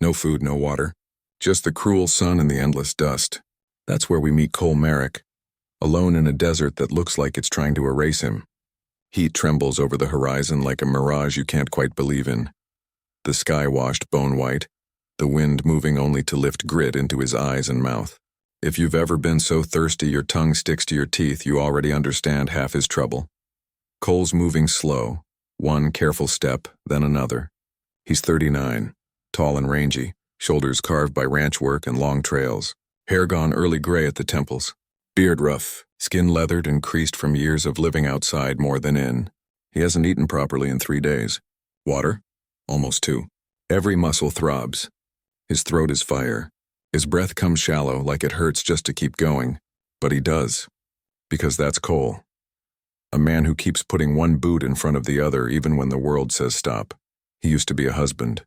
No food, no water. Just the cruel sun and the endless dust. That's where we meet Cole Merrick, alone in a desert that looks like it's trying to erase him. Heat trembles over the horizon like a mirage you can't quite believe in. The sky washed bone white, the wind moving only to lift grit into his eyes and mouth. If you've ever been so thirsty your tongue sticks to your teeth, you already understand half his trouble. Cole's moving slow, one careful step, then another. He's 39, tall and rangy, shoulders carved by ranch work and long trails, hair gone early gray at the temples, beard rough, skin leathered and creased from years of living outside more than in. He hasn't eaten properly in 3 days. Water? Almost 2. Every muscle throbs. His throat is fire. His breath comes shallow, like it hurts just to keep going. But he does. Because that's Cole. A man who keeps putting one boot in front of the other even when the world says stop. He used to be a husband.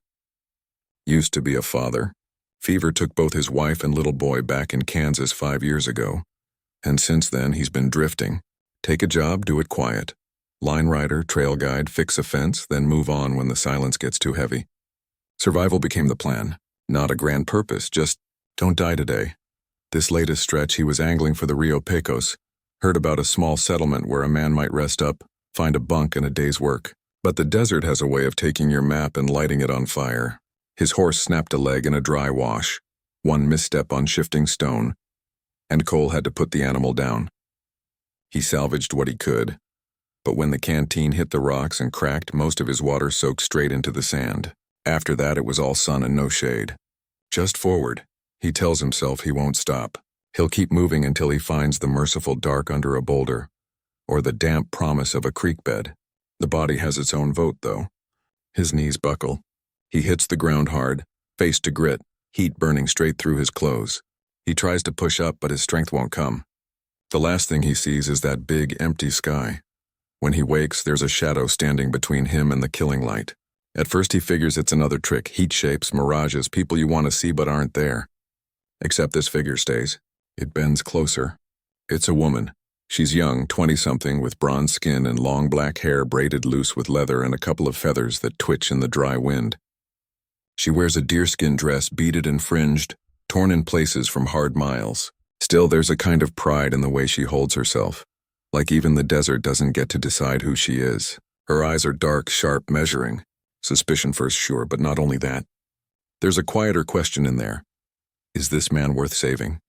Used to be a father. Fever took both his wife and little boy back in Kansas 5 years ago. And since then, he's been drifting. Take a job, do it quiet. Line rider, trail guide, fix a fence, then move on when the silence gets too heavy. Survival became the plan. Not a grand purpose, just don't die today. This latest stretch, he was angling for the Rio Pecos, heard about a small settlement where a man might rest up, find a bunk and a day's work. But the desert has a way of taking your map and lighting it on fire. His horse snapped a leg in a dry wash, one misstep on shifting stone, and Cole had to put the animal down. He salvaged what he could, but when the canteen hit the rocks and cracked, most of his water soaked straight into the sand. After that, it was all sun and no shade. Just forward. He tells himself he won't stop. He'll keep moving until he finds the merciful dark under a boulder, or the damp promise of a creek bed. The body has its own vote, though. His knees buckle. He hits the ground hard, face to grit, heat burning straight through his clothes. He tries to push up, but his strength won't come. The last thing he sees is that big, empty sky. When he wakes, there's a shadow standing between him and the killing light. At first he figures it's another trick, heat shapes, mirages, people you want to see but aren't there. Except this figure stays. It bends closer. It's a woman. She's young, 20-something, with bronze skin and long black hair braided loose with leather and a couple of feathers that twitch in the dry wind. She wears a deerskin dress beaded and fringed, torn in places from hard miles. Still, there's a kind of pride in the way she holds herself, like even the desert doesn't get to decide who she is. Her eyes are dark, sharp, measuring. Suspicion first, sure, but not only that. There's a quieter question in there. Is this man worth saving?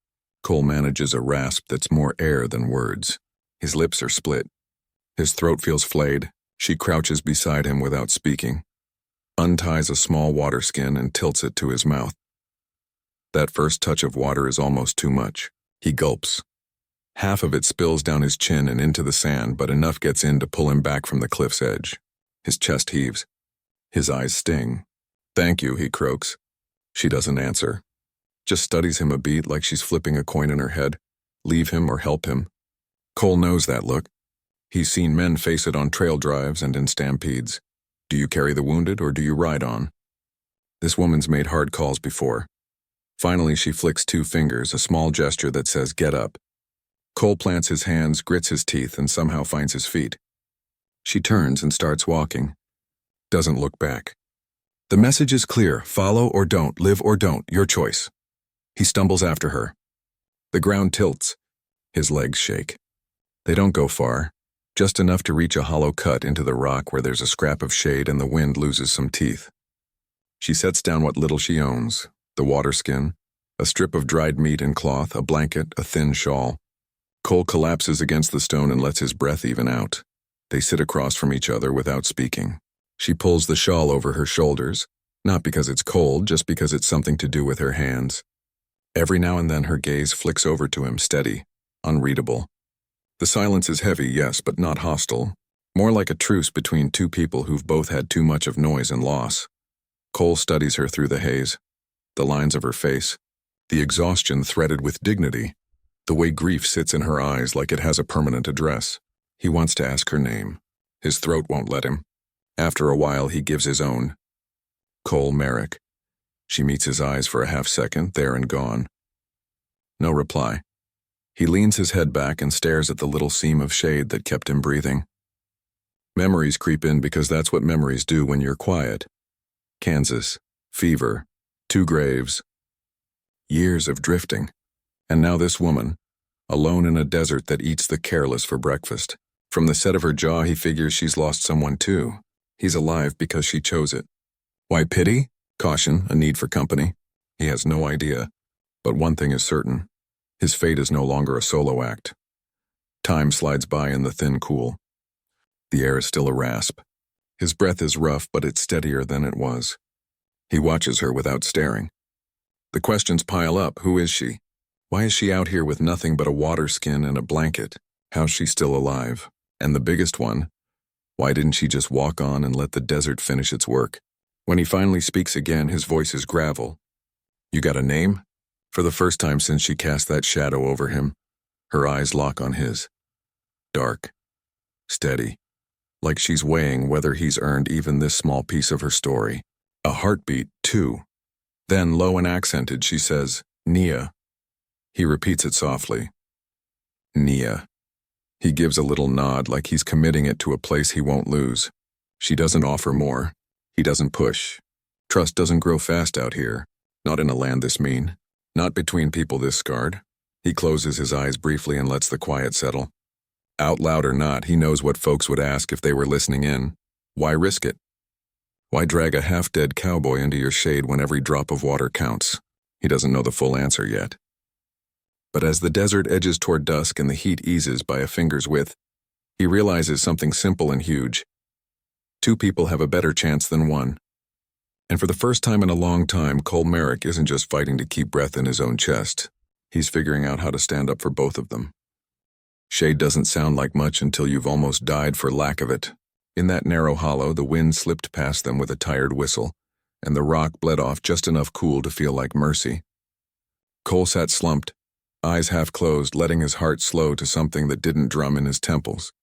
Cole manages a rasp that's more air than words. His lips are split. His throat feels flayed. She crouches beside him without speaking, unties a small water skin and tilts it to his mouth. That first touch of water is almost too much. He gulps. Half of it spills down his chin and into the sand, but enough gets in to pull him back from the cliff's edge. His chest heaves. His eyes sting. "Thank you," he croaks. She doesn't answer. Just studies him a beat like she's flipping a coin in her head. Leave him or help him. Cole knows that look. He's seen men face it on trail drives and in stampedes. Do you carry the wounded or do you ride on? This woman's made hard calls before. Finally, she flicks 2 fingers, a small gesture that says, "Get up." Cole plants his hands, grits his teeth, and somehow finds his feet. She turns and starts walking. Doesn't look back. The message is clear: follow or don't, live or don't, your choice. He stumbles after her. The ground tilts. His legs shake. They don't go far, just enough to reach a hollow cut into the rock where there's a scrap of shade and the wind loses some teeth. She sets down what little she owns, the water skin, a strip of dried meat and cloth, a blanket, a thin shawl. Cole collapses against the stone and lets his breath even out. They sit across from each other without speaking. She pulls the shawl over her shoulders, not because it's cold, just because it's something to do with her hands. Every now and then her gaze flicks over to him, steady, unreadable. The silence is heavy, yes, but not hostile. More like a truce between 2 people who've both had too much of noise and loss. Cole studies her through the haze. The lines of her face. The exhaustion threaded with dignity. The way grief sits in her eyes like it has a permanent address. He wants to ask her name. His throat won't let him. After a while, he gives his own. Cole Merrick. She meets his eyes for a half-second, there and gone. No reply. He leans his head back and stares at the little seam of shade that kept him breathing. Memories creep in because that's what memories do when you're quiet. Kansas. Fever. 2 graves. Years of drifting. And now this woman, alone in a desert that eats the careless for breakfast. From the set of her jaw, he figures she's lost someone too. He's alive because she chose it. Why pity? Caution, a need for company. He has no idea. But one thing is certain. His fate is no longer a solo act. Time slides by in the thin cool. The air is still a rasp. His breath is rough, but it's steadier than it was. He watches her without staring. The questions pile up. Who is she? Why is she out here with nothing but a water skin and a blanket? How's she still alive? And the biggest one, why didn't she just walk on and let the desert finish its work? When he finally speaks again, his voice is gravel. You got a name? For the first time since she cast that shadow over him, her eyes lock on his. Dark. Steady. Like she's weighing whether he's earned even this small piece of her story. A heartbeat, too. Then, low and accented, she says, Nia. He repeats it softly. Nia. He gives a little nod like he's committing it to a place he won't lose. She doesn't offer more. He doesn't push. Trust doesn't grow fast out here. Not in a land this mean. Not between people this scarred. He closes his eyes briefly and lets the quiet settle. Out loud or not, he knows what folks would ask if they were listening in. Why risk it? Why drag a half-dead cowboy into your shade when every drop of water counts? He doesn't know the full answer yet. But as the desert edges toward dusk and the heat eases by a finger's width, he realizes something simple and huge. 2 people have a better chance than one. And for the first time in a long time, Cole Merrick isn't just fighting to keep breath in his own chest. He's figuring out how to stand up for both of them. Shade doesn't sound like much until you've almost died for lack of it. In that narrow hollow, the wind slipped past them with a tired whistle, and the rock bled off just enough cool to feel like mercy. Cole sat slumped, eyes half closed, letting his heart slow to something that didn't drum in his temples.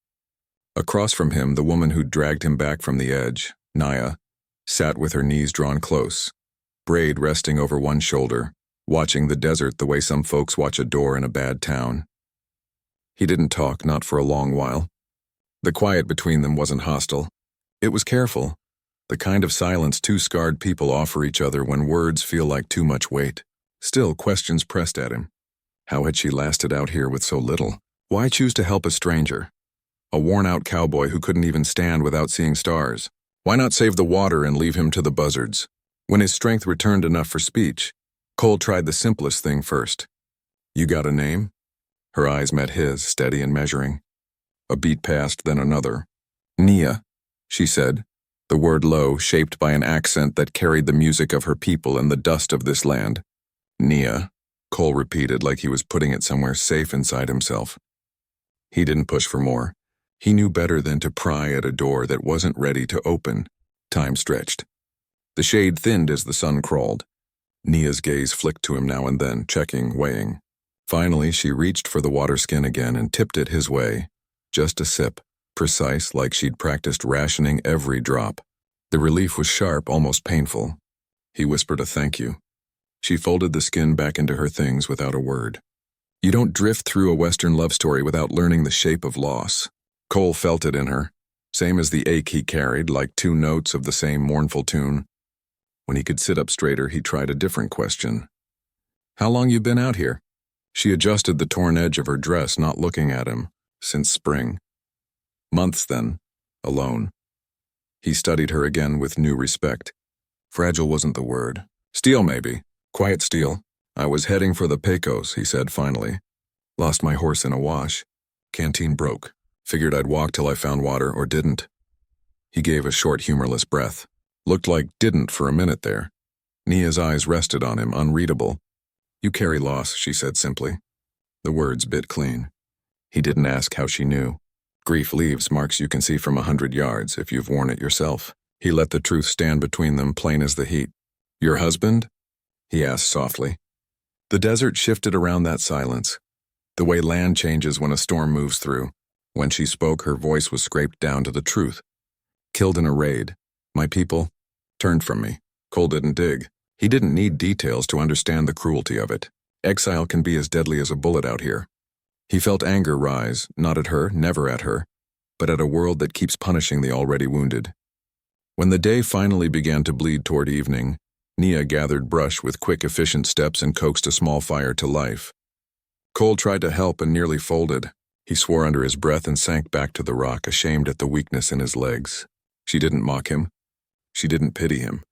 Across from him, the woman who'd dragged him back from the edge, Nia, sat with her knees drawn close, braid resting over one shoulder, watching the desert the way some folks watch a door in a bad town. He didn't talk, not for a long while. The quiet between them wasn't hostile. It was careful, the kind of silence 2 scarred people offer each other when words feel like too much weight. Still, questions pressed at him. How had she lasted out here with so little? Why choose to help a stranger? A worn-out cowboy who couldn't even stand without seeing stars. Why not save the water and leave him to the buzzards? When his strength returned enough for speech, Cole tried the simplest thing first. You got a name? Her eyes met his, steady and measuring. A beat passed, then another. Nia, she said, the word low, shaped by an accent that carried the music of her people and the dust of this land. Nia, Cole repeated like he was putting it somewhere safe inside himself. He didn't push for more. He knew better than to pry at a door that wasn't ready to open. Time stretched. The shade thinned as the sun crawled. Nia's gaze flicked to him now and then, checking, weighing. Finally, she reached for the water skin again and tipped it his way. Just a sip, precise like she'd practiced rationing every drop. The relief was sharp, almost painful. He whispered a thank you. She folded the skin back into her things without a word. You don't drift through a Western love story without learning the shape of loss. Cole felt it in her, same as the ache he carried, like 2 notes of the same mournful tune. When he could sit up straighter, he tried a different question. How long you been out here? She adjusted the torn edge of her dress, not looking at him. Since spring. Months then, alone. He studied her again with new respect. Fragile wasn't the word. Steel, maybe. Quiet steel. I was heading for the Pecos, he said finally. Lost my horse in a wash. Canteen broke. Figured I'd walk till I found water, or didn't. He gave a short, humorless breath. Looked like didn't for a minute there. Nia's eyes rested on him, unreadable. You carry loss, she said simply. The words bit clean. He didn't ask how she knew. Grief leaves marks you can see from 100 yards if you've worn it yourself. He let the truth stand between them, plain as the heat. Your husband? He asked softly. The desert shifted around that silence, the way land changes when a storm moves through. When she spoke, her voice was scraped down to the truth. Killed in a raid. My people turned from me. Cole didn't dig. He didn't need details to understand the cruelty of it. Exile can be as deadly as a bullet out here. He felt anger rise, not at her, never at her, but at a world that keeps punishing the already wounded. When the day finally began to bleed toward evening, Nia gathered brush with quick, efficient steps and coaxed a small fire to life. Cole tried to help and nearly folded. He swore under his breath and sank back to the rock, ashamed at the weakness in his legs. She didn't mock him. She didn't pity him.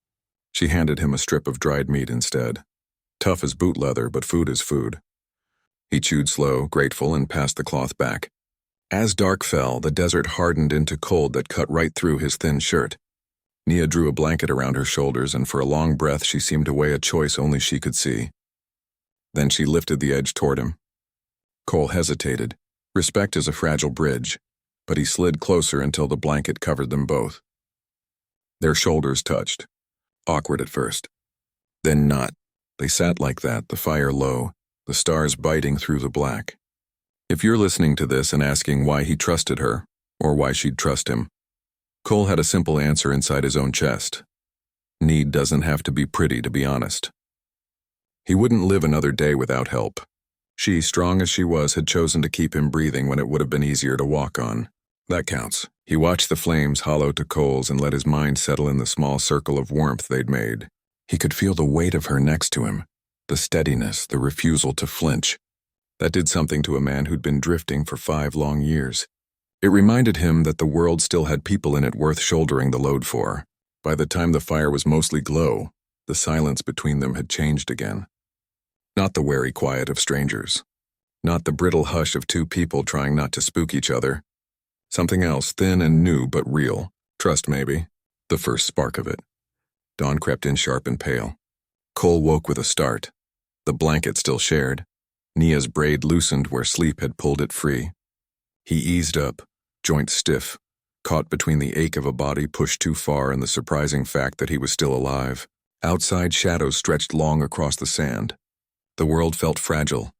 She handed him a strip of dried meat instead. Tough as boot leather, but food is food. He chewed slow, grateful, and passed the cloth back. As dark fell, the desert hardened into cold that cut right through his thin shirt. Nia drew a blanket around her shoulders, and for a long breath she seemed to weigh a choice only she could see. Then she lifted the edge toward him. Cole hesitated. Respect is a fragile bridge, but he slid closer until the blanket covered them both. Their shoulders touched. Awkward at first. Then not. They sat like that, the fire low, the stars biting through the black. If you're listening to this and asking why he trusted her, or why she'd trust him, Cole had a simple answer inside his own chest. Need doesn't have to be pretty to be honest. He wouldn't live another day without help. She, strong as she was, had chosen to keep him breathing when it would have been easier to walk on. That counts. He watched the flames hollow to coals and let his mind settle in the small circle of warmth they'd made. He could feel the weight of her next to him, the steadiness, the refusal to flinch. That did something to a man who'd been drifting for 5 long years. It reminded him that the world still had people in it worth shouldering the load for. By the time the fire was mostly glow, the silence between them had changed again. Not the wary quiet of strangers. Not the brittle hush of 2 people trying not to spook each other. Something else, thin and new but real. Trust maybe. The first spark of it. Dawn crept in sharp and pale. Cole woke with a start. The blanket still shared. Nia's braid loosened where sleep had pulled it free. He eased up, joints stiff, caught between the ache of a body pushed too far and the surprising fact that he was still alive. Outside, shadows stretched long across the sand. The world felt fragile,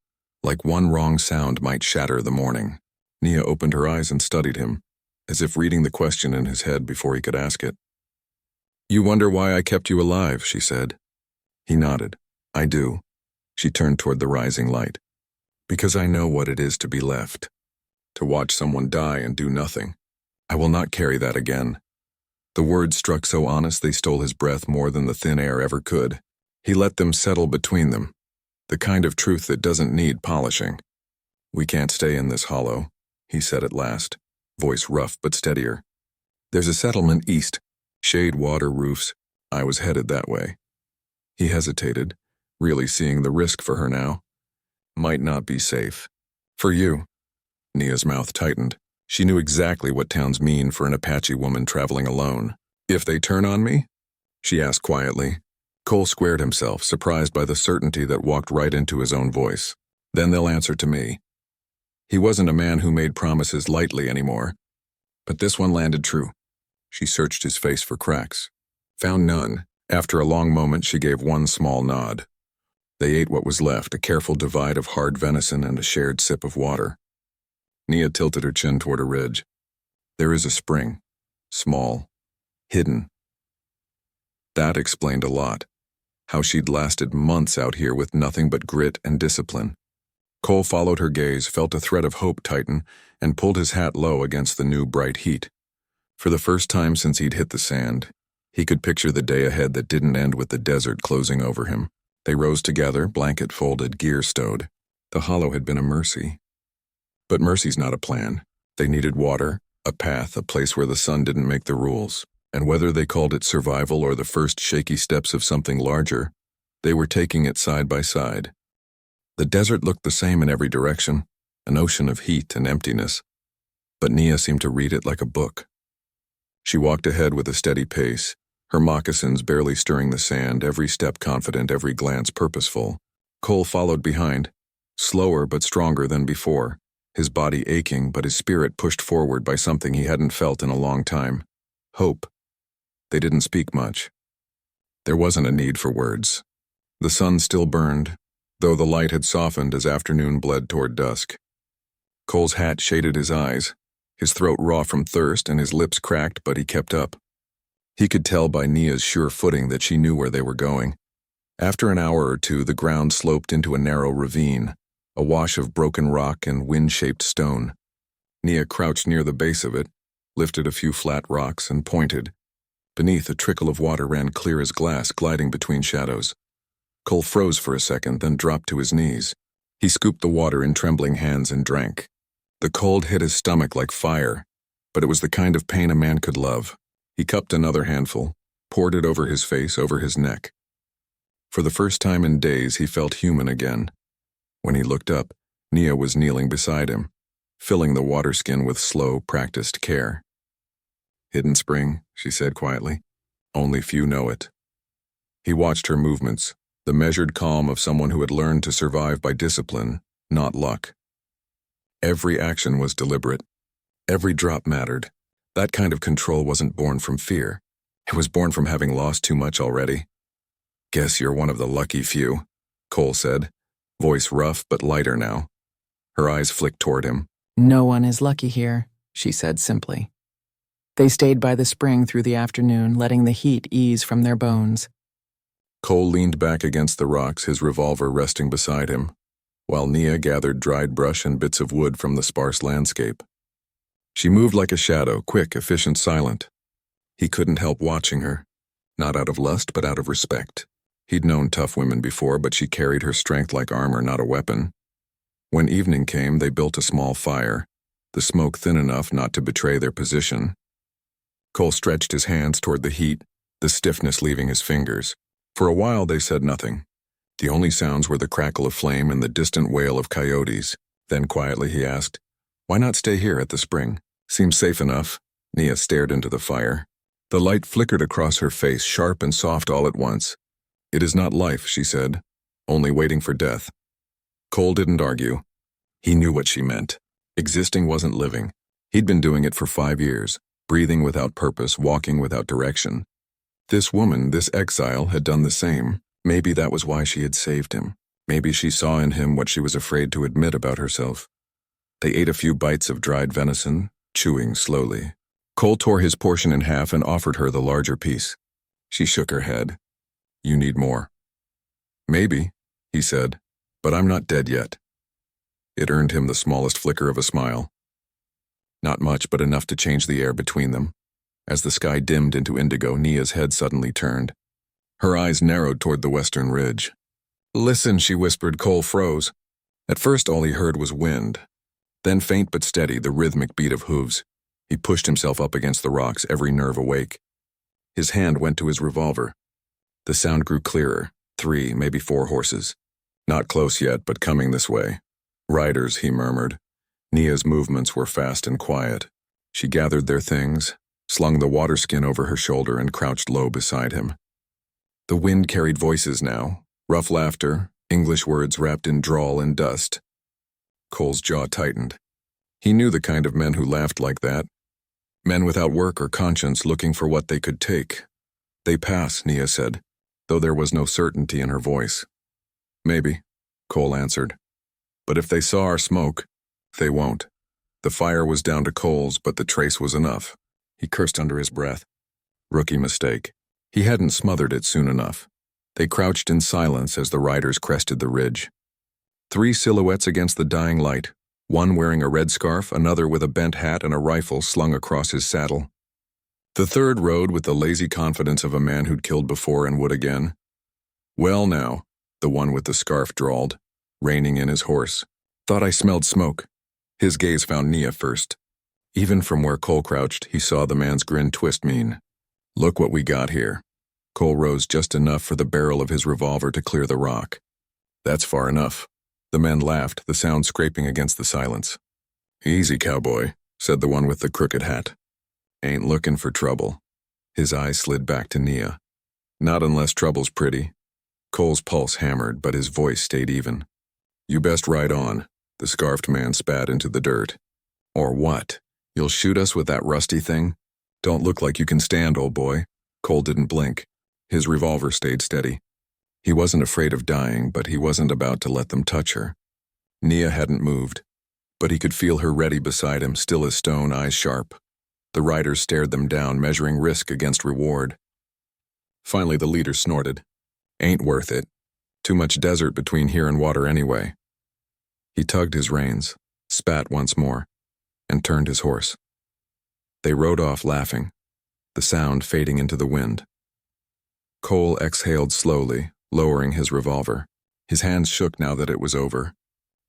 like one wrong sound might shatter the morning. Nia opened her eyes and studied him, as if reading the question in his head before he could ask it. "You wonder why I kept you alive," she said. He nodded. "I do." She turned toward the rising light. "Because I know what it is to be left. To watch someone die and do nothing. I will not carry that again." The words struck so honest they stole his breath more than the thin air ever could. He let them settle between them. The kind of truth that doesn't need polishing. "We can't stay in this hollow," he said at last, voice rough but steadier. "There's a settlement east. Shade, water, roofs. I was headed that way." He hesitated, really seeing the risk for her now. "Might not be safe. For you." Nia's mouth tightened. She knew exactly what towns mean for an Apache woman traveling alone. "If they turn on me?" she asked quietly. Cole squared himself, surprised by the certainty that walked right into his own voice. "Then they'll answer to me." He wasn't a man who made promises lightly anymore. But this one landed true. She searched his face for cracks. Found none. After a long moment, she gave one small nod. They ate what was left, a careful divide of hard venison and a shared sip of water. Nia tilted her chin toward a ridge. "There is a spring. Small. Hidden." That explained a lot. How she'd lasted months out here with nothing but grit and discipline. Cole followed her gaze, felt a thread of hope tighten, and pulled his hat low against the new bright heat. For the first time since he'd hit the sand, he could picture the day ahead that didn't end with the desert closing over him. They rose together, blanket folded, gear stowed. The hollow had been a mercy. But mercy's not a plan. They needed water, a path, a place where the sun didn't make the rules. And whether they called it survival or the first shaky steps of something larger, they were taking it side by side. The desert looked the same in every direction, an ocean of heat and emptiness. But Nia seemed to read it like a book. She walked ahead with a steady pace, her moccasins barely stirring the sand, every step confident, every glance purposeful. Cole followed behind, slower but stronger than before, his body aching but his spirit pushed forward by something he hadn't felt in a long time. Hope. They didn't speak much. There wasn't a need for words. The sun still burned, though the light had softened as afternoon bled toward dusk. Cole's hat shaded his eyes, his throat raw from thirst and his lips cracked, but he kept up. He could tell by Nia's sure footing that she knew where they were going. After an hour or two, the ground sloped into a narrow ravine, a wash of broken rock and wind-shaped stone. Nia crouched near the base of it, lifted a few flat rocks, and pointed. Beneath, a trickle of water ran clear as glass, gliding between shadows. Cole froze for a second, then dropped to his knees. He scooped the water in trembling hands and drank. The cold hit his stomach like fire, but it was the kind of pain a man could love. He cupped another handful, poured it over his face, over his neck. For the first time in days, he felt human again. When he looked up, Nia was kneeling beside him, filling the water skin with slow, practiced care. "Hidden spring," she said quietly. "Only few know it." He watched her movements, the measured calm of someone who had learned to survive by discipline, not luck. Every action was deliberate. Every drop mattered. That kind of control wasn't born from fear. It was born from having lost too much already. "Guess you're one of the lucky few," Cole said, voice rough but lighter now. Her eyes flicked toward him. "No one is lucky here," she said simply. They stayed by the spring through the afternoon, letting the heat ease from their bones. Cole leaned back against the rocks, his revolver resting beside him, while Nia gathered dried brush and bits of wood from the sparse landscape. She moved like a shadow, quick, efficient, silent. He couldn't help watching her, not out of lust but out of respect. He'd known tough women before, but she carried her strength like armor, not a weapon. When evening came, they built a small fire, the smoke thin enough not to betray their position. Cole stretched his hands toward the heat, the stiffness leaving his fingers. For a while they said nothing. The only sounds were the crackle of flame and the distant wail of coyotes. Then quietly he asked, "Why not stay here at the spring? Seems safe enough." Nia stared into the fire. The light flickered across her face, sharp and soft all at once. "It is not life," she said, "only waiting for death." Cole didn't argue. He knew what she meant. Existing wasn't living. He'd been doing it for 5 years, breathing without purpose, walking without direction. This woman, this exile, had done the same. Maybe that was why she had saved him. Maybe she saw in him what she was afraid to admit about herself. They ate a few bites of dried venison, chewing slowly. Cole tore his portion in half and offered her the larger piece. She shook her head. "You need more." "Maybe," he said, "but I'm not dead yet." It earned him the smallest flicker of a smile. Not much, but enough to change the air between them. As the sky dimmed into indigo, Nia's head suddenly turned. Her eyes narrowed toward the western ridge. "Listen," she whispered. Cole froze. At first all he heard was wind. Then faint but steady, the rhythmic beat of hooves. He pushed himself up against the rocks, every nerve awake. His hand went to his revolver. The sound grew clearer. 3, maybe 4 horses. Not close yet, but coming this way. "Riders," he murmured. Nia's movements were fast and quiet. She gathered their things, slung the water skin over her shoulder, and crouched low beside him. The wind carried voices now, rough laughter, English words wrapped in drawl and dust. Cole's jaw tightened. He knew the kind of men who laughed like that. Men without work or conscience, looking for what they could take. "They pass," Nia said, though there was no certainty in her voice. "Maybe," Cole answered. "But if they saw our smoke, they won't." The fire was down to coals, but the trace was enough. He cursed under his breath. Rookie mistake. He hadn't smothered it soon enough. They crouched in silence as the riders crested the ridge. 3 silhouettes against the dying light, one wearing a red scarf, another with a bent hat and a rifle slung across his saddle. The third rode with the lazy confidence of a man who'd killed before and would again. "Well now," the one with the scarf drawled, reining in his horse. "Thought I smelled smoke." His gaze found Nia first. Even from where Cole crouched, he saw the man's grin twist mean. "Look what we got here." Cole rose just enough for the barrel of his revolver to clear the rock. "That's far enough." The men laughed, the sound scraping against the silence. "Easy, cowboy," said the one with the crooked hat. "Ain't looking for trouble." His eyes slid back to Nia. "Not unless trouble's pretty." Cole's pulse hammered, but his voice stayed even. "You best ride on," the scarfed man spat into the dirt. "Or what? You'll shoot us with that rusty thing? Don't look like you can stand, old boy." Cole didn't blink. His revolver stayed steady. He wasn't afraid of dying, but he wasn't about to let them touch her. Nia hadn't moved, but he could feel her ready beside him, still as stone, eyes sharp. The riders stared them down, measuring risk against reward. Finally, the leader snorted. "Ain't worth it. Too much desert between here and water anyway." He tugged his reins, spat once more, and turned his horse. They rode off laughing. the sound fading into the wind. Cole exhaled slowly, lowering his revolver. His hands shook now that it was over.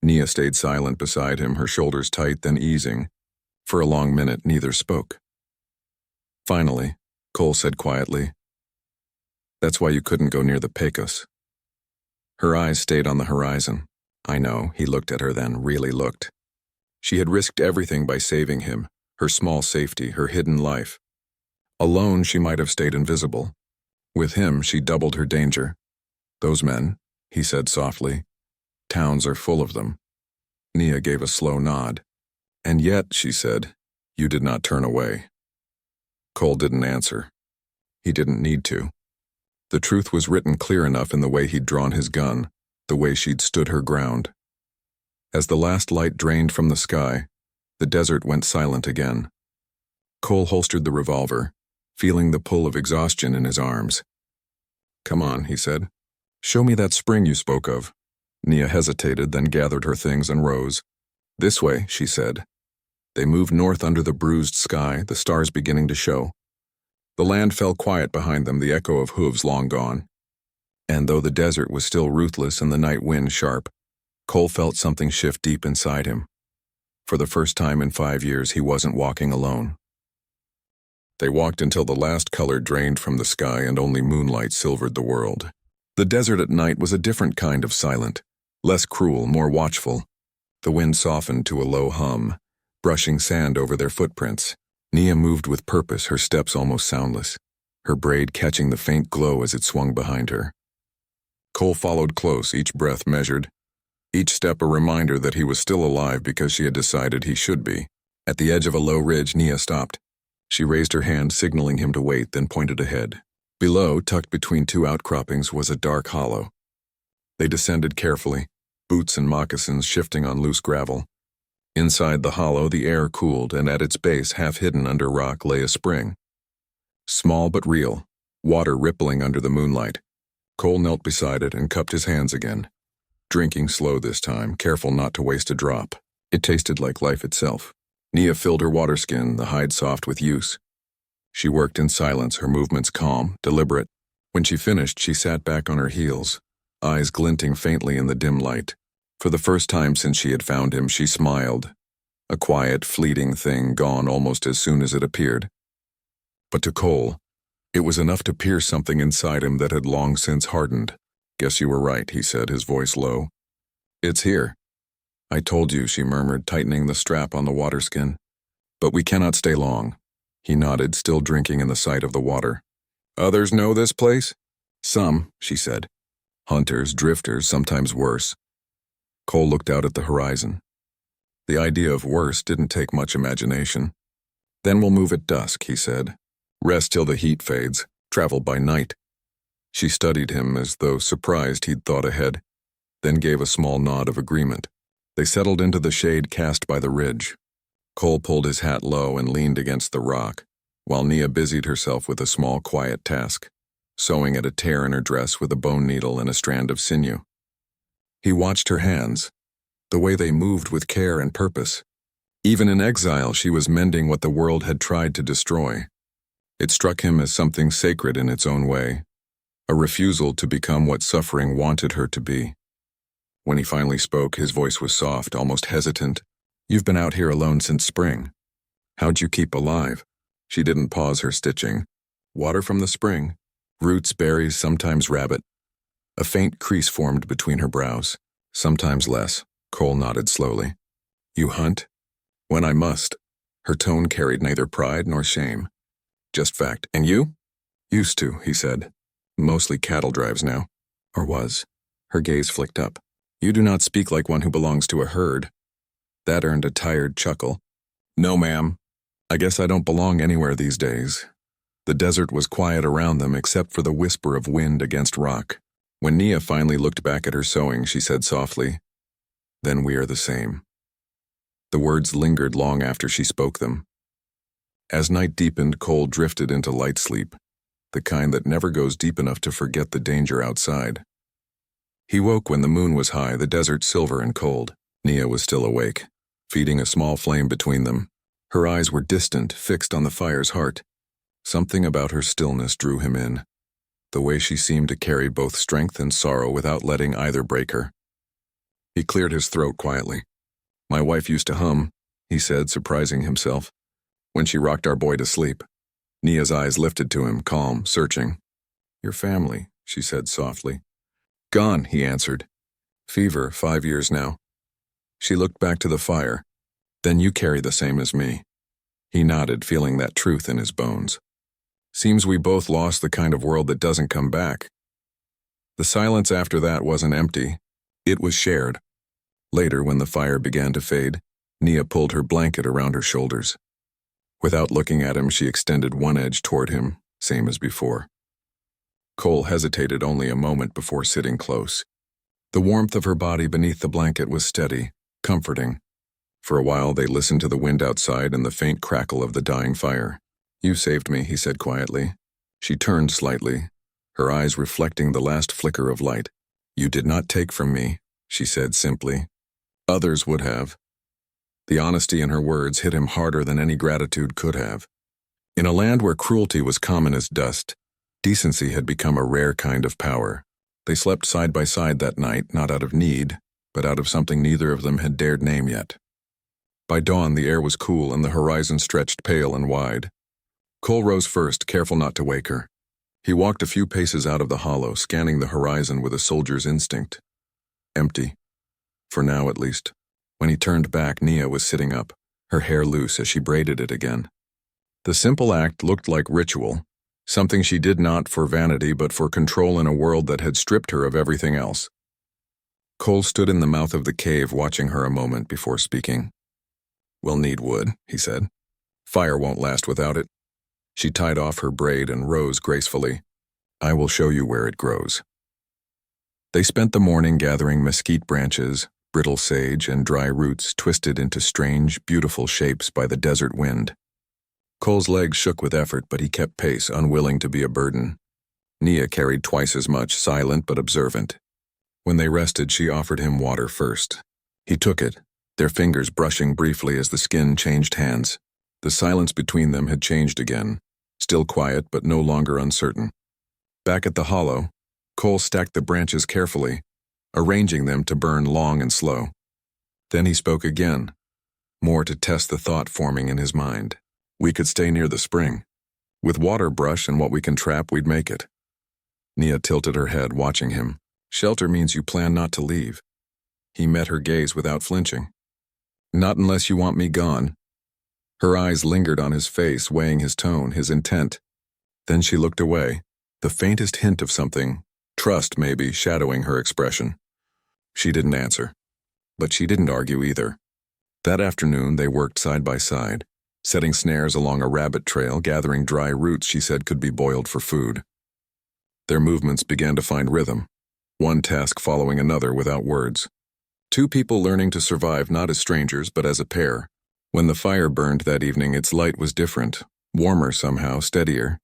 Nia stayed silent beside him, her shoulders tight, then easing. For a long minute, neither spoke. Finally, Cole said quietly, "That's why you couldn't go near the Pecos." Her eyes stayed on the horizon. I know, he looked at her then, really looked. She had risked everything by saving him, her small safety, her hidden life. Alone, she might have stayed invisible. With him, she doubled her danger. "Those men," he said softly. "Towns are full of them." Nia gave a slow nod. "And yet," she said, "you did not turn away." Cole didn't answer. He didn't need to. The truth was written clear enough in the way he'd drawn his gun, the way she'd stood her ground. As the last light drained from the sky, the desert went silent again. Cole holstered the revolver, feeling the pull of exhaustion in his arms. "Come on," he said. "Show me that spring you spoke of." Nia hesitated, then gathered her things and rose. "This way," she said. They moved north under the bruised sky, the stars beginning to show. The land fell quiet behind them, the echo of hooves long gone. And though the desert was still ruthless and the night wind sharp, Cole felt something shift deep inside him. For the first time in 5 years, he wasn't walking alone. They walked until the last color drained from the sky and only moonlight silvered the world. The desert at night was a different kind of silent, less cruel, more watchful. The wind softened to a low hum, brushing sand over their footprints. Nia moved with purpose, her steps almost soundless, her braid catching the faint glow as it swung behind her. Cole followed close, each breath measured, each step a reminder that he was still alive because she had decided he should be. At the edge of a low ridge, Nia stopped. She raised her hand, signaling him to wait, then pointed ahead. Below, tucked between two outcroppings, was a dark hollow. They descended carefully, boots and moccasins shifting on loose gravel. Inside the hollow, the air cooled, and at its base, half hidden under rock, lay a spring. Small but real, water rippling under the moonlight. Cole knelt beside it and cupped his hands again. Drinking slow this time, careful not to waste a drop. It tasted like life itself. Nia filled her water skin, the hide soft with use. She worked in silence, her movements calm, deliberate. When she finished, she sat back on her heels, eyes glinting faintly in the dim light. For the first time since she had found him, she smiled. A quiet, fleeting thing gone almost as soon as it appeared. But to Cole, it was enough to pierce something inside him that had long since hardened. "Guess you were right," he said, his voice low. "It's here." "I told you," she murmured, tightening the strap on the water skin. "But we cannot stay long." He nodded, still drinking in the sight of the water. "Others know this place?" "Some," she said. "Hunters, drifters, sometimes worse." Cole looked out at the horizon. The idea of worse didn't take much imagination. "Then we'll move at dusk," he said. "Rest till the heat fades, travel by night." She studied him as though surprised he'd thought ahead, then gave a small nod of agreement. They settled into the shade cast by the ridge. Cole pulled his hat low and leaned against the rock, while Nia busied herself with a small, quiet task, sewing at a tear in her dress with a bone needle and a strand of sinew. He watched her hands, the way they moved with care and purpose. Even in exile, she was mending what the world had tried to destroy. It struck him as something sacred in its own way, a refusal to become what suffering wanted her to be. When he finally spoke, his voice was soft, almost hesitant. "You've been out here alone since spring. How'd you keep alive?" She didn't pause her stitching. "Water from the spring. Roots, berries, sometimes rabbit." A faint crease formed between her brows. "Sometimes less." Cole nodded slowly. "You hunt?" "When I must." Her tone carried neither pride nor shame. "Just fact. And you?" "Used to," he said. "Mostly cattle drives now." Or was. Her gaze flicked up. "You do not speak like one who belongs to a herd." That earned a tired chuckle. "No, ma'am. I guess I don't belong anywhere these days." The desert was quiet around them except for the whisper of wind against rock. When Nia finally looked back at her sewing, she said softly, "Then we are the same." The words lingered long after she spoke them. As night deepened, Cole drifted into light sleep, the kind that never goes deep enough to forget the danger outside. He woke when the moon was high, the desert silver and cold. Nia was still awake, feeding a small flame between them. Her eyes were distant, fixed on the fire's heart. Something about her stillness drew him in, the way she seemed to carry both strength and sorrow without letting either break her. He cleared his throat quietly. "My wife used to hum," he said, surprising himself, "when she rocked our boy to sleep." Nia's eyes lifted to him, calm, searching. "Your family," she said softly. "Gone," he answered. "Fever, 5 years now." She looked back to the fire. "Then you carry the same as me." He nodded, feeling that truth in his bones. "Seems we both lost the kind of world that doesn't come back." The silence after that wasn't empty. It was shared. Later, when the fire began to fade, Nia pulled her blanket around her shoulders. Without looking at him, she extended one edge toward him, same as before. Cole hesitated only a moment before sitting close. The warmth of her body beneath the blanket was steady, comforting. For a while, they listened to the wind outside and the faint crackle of the dying fire. "You saved me," he said quietly. She turned slightly, her eyes reflecting the last flicker of light. "You did not take from me," she said simply. "Others would have." The honesty in her words hit him harder than any gratitude could have. In a land where cruelty was common as dust, decency had become a rare kind of power. They slept side by side that night, not out of need, but out of something neither of them had dared name yet. By dawn, the air was cool and the horizon stretched pale and wide. Cole rose first, careful not to wake her. He walked a few paces out of the hollow, scanning the horizon with a soldier's instinct. Empty. For now, at least. When he turned back, Nia was sitting up, her hair loose as she braided it again. The simple act looked like ritual, something she did not for vanity but for control in a world that had stripped her of everything else. Cole stood in the mouth of the cave, watching her a moment before speaking. "We'll need wood," he said. "Fire won't last without it." She tied off her braid and rose gracefully. "I will show you where it grows." They spent the morning gathering mesquite branches, brittle sage, and dry roots twisted into strange, beautiful shapes by the desert wind. Cole's legs shook with effort, but he kept pace, unwilling to be a burden. Nia carried twice as much, silent but observant. When they rested, she offered him water first. He took it, their fingers brushing briefly as the skin changed hands. The silence between them had changed again, still quiet but no longer uncertain. Back at the hollow, Cole stacked the branches carefully, arranging them to burn long and slow. Then he spoke again, more to test the thought forming in his mind. "We could stay near the spring. With water brush and what we can trap, we'd make it." Nia tilted her head, watching him. "Shelter means you plan not to leave." He met her gaze without flinching. "Not unless you want me gone." Her eyes lingered on his face, weighing his tone, his intent. Then she looked away, the faintest hint of something, trust maybe, shadowing her expression. She didn't answer. But she didn't argue either. That afternoon they worked side by side, setting snares along a rabbit trail, gathering dry roots she said could be boiled for food. Their movements began to find rhythm, one task following another without words. Two people learning to survive not as strangers but as a pair. When the fire burned that evening, its light was different, warmer somehow, steadier.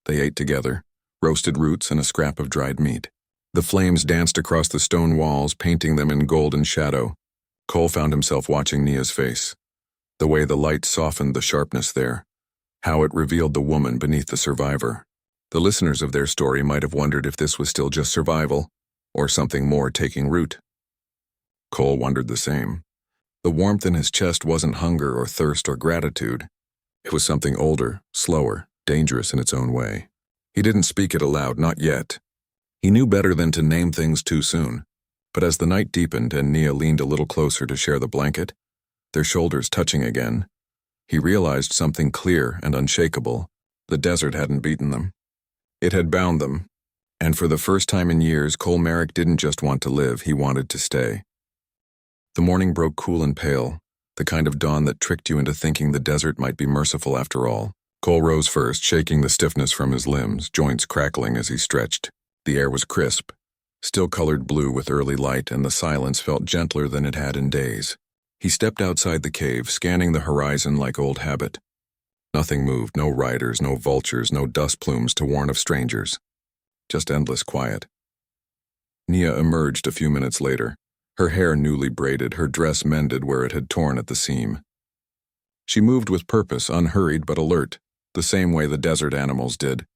They ate together, roasted roots and a scrap of dried meat. The flames danced across the stone walls, painting them in golden shadow. Cole found himself watching Nia's face, the way the light softened the sharpness there, how it revealed the woman beneath the survivor. The listeners of their story might have wondered if this was still just survival, or something more taking root. Cole wondered the same. The warmth in his chest wasn't hunger or thirst or gratitude. It was something older, slower, dangerous in its own way. He didn't speak it aloud, not yet. He knew better than to name things too soon. But as the night deepened and Nia leaned a little closer to share the blanket, their shoulders touching again, he realized something clear and unshakable. The desert hadn't beaten them. It had bound them. And for the first time in years, Cole Merrick didn't just want to live, he wanted to stay. The morning broke cool and pale, the kind of dawn that tricked you into thinking the desert might be merciful after all. Cole rose first, shaking the stiffness from his limbs, joints crackling as he stretched. The air was crisp, still colored blue with early light, and the silence felt gentler than it had in days. He stepped outside the cave, scanning the horizon like old habit. Nothing moved, no riders, no vultures, no dust plumes to warn of strangers. Just endless quiet. Nia emerged a few minutes later, her hair newly braided, her dress mended where it had torn at the seam. She moved with purpose, unhurried but alert, the same way the desert animals did,